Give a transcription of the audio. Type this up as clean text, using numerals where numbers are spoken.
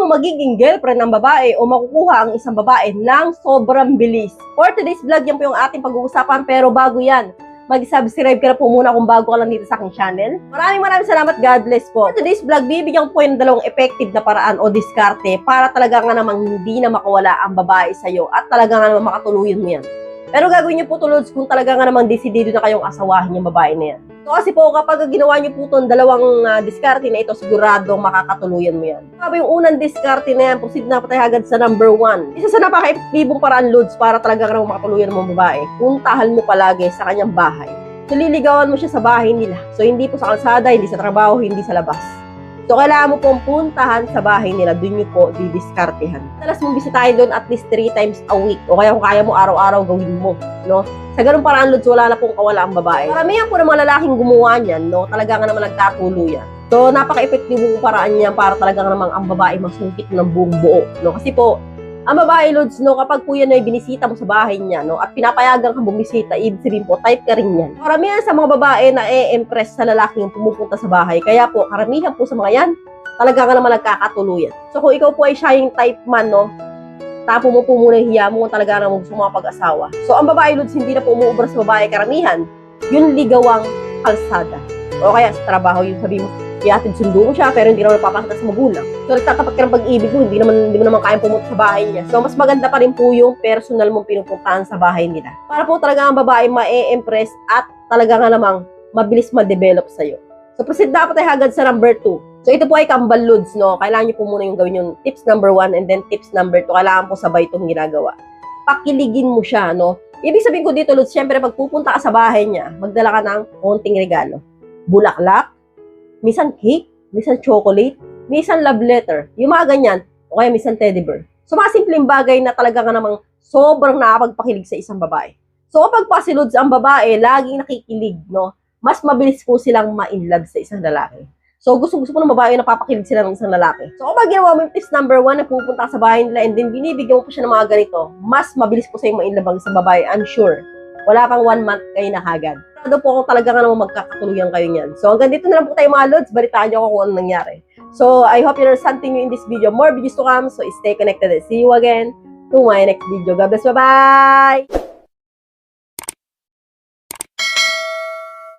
mo magiging girlfriend ng babae o makukuha ang isang babae ng sobrang bilis. For today's vlog, yan po yung ating pag-uusapan. Pero bago yan, mag-subscribe ka na po muna kung bago ka lang dito sa aking channel. Maraming salamat. God bless po. For today's vlog, bibigyan ko po yung dalawang effective na paraan o diskarte para talaga nga namang hindi na makawala ang babae sa'yo at talaga nga namang makatuluyan mo yan. Pero gagawin niyo po tulods kung talaga nga namang desidido na kayong asawahin yung babae na yan. So kasi po kapag ginawa niyo po itong dalawang diskarte na ito, siguradong makakatuluyan mo yan. Sabi yung unang diskarte na yan, proceed na patay agad sa number 1. Isa sa napaka-epektibong paraan lods para talaga nga namang makatuluyan mo ang babae. Puntahan mo palagi sa kanyang bahay. So liligawan mo siya sa bahay nila. So hindi po sa kalsada, hindi sa trabaho, hindi sa labas. So, kailangan mo pong puntahan sa bahay nila. Doon nyo po didiskartehan. Talas mong bisitahin doon at least 3 times a week. O kaya kung kaya mo, araw-araw gawin mo. No? Sa ganung paraan, lods, wala na pong kawala ang babae. Maramihan po ng mga lalaking gumawa niyan, no? Talaga nga naman nagkatuluyan. So, napaka-epektibong paraan niyan para talaga nga naman ang babae masungkit ng buong buo. No? Kasi po, ang babae, lods, no, kapag po yan ay binisita mo sa bahay niya, no, at pinapayagan kang bumisita, ibig sabihin po, type ka rin yan. Karamihan sa mga babae na impress sa lalaki yung pumupunta sa bahay. Kaya po, karamihan po sa mga yan, talaga nga naman nagkakatuluyan. So, kung ikaw po ay shying type man, no, tapo mo po muna yung hiya mo kung talaga naman gusto mga pag-asawa. So, ang babae, lods, hindi na po umuubra sa babae karamihan, yung ligawang kalsada. O kaya sa trabaho, yung sabi mo, iatid sundo mo siya, pero hindi naman napapakita sa magulang. So, nagtatapat ka ng pag-ibig mo, hindi mo naman kayang pumunta sa bahay niya. So, mas maganda pa rin po yung personal mong pinupuntahan sa bahay nila. Para po talaga ang babae ma-impress at talaga nga namang mabilis ma-develop sa'yo. So, proceed dapat ay agad sa number 2. So, ito po ay kambal loads, no? Kailangan nyo po muna yung gawin yung tips number 1 and then tips number 2. Kailangan po sabay itong ginagawa. Pakiligin mo siya, no? Ibig sabihin ko dito, loads, syempre, pag pupunta ka sa bahay niya, magdala ka ng konting regalo. Bulaklak, minsan cake, minsan chocolate, minsan love letter, yung mga ganyan, o kaya minsan teddy bear. So, mga simpleng bagay na talaga nga namang sobrang nakapagpakilig sa isang babae. So, kapag pasilods ang babae, laging nakikilig, no? Mas mabilis po silang ma-inlove sa isang lalaki. So, gusto po ng babae na papakilig sila ng isang lalaki. So, kapag ginawa mo yung tips number 1 na pupunta sa bahay nila and then binibigyan mo po siya ng mga ganito, mas mabilis po sa'yo ma-inlove ang isang babae, I'm sure. Wala pang 1 month kayo na kagad. Sigurado po kung talaga nga naman magkakatuluyan kayo niyan. So, hanggang dito na lang po tayo mga lods. Balitaan nyo ako kung ano nangyari. So, I hope you learned something new in this video. More videos to come. So, stay connected. See you again to my next video. God bless. Bye-bye!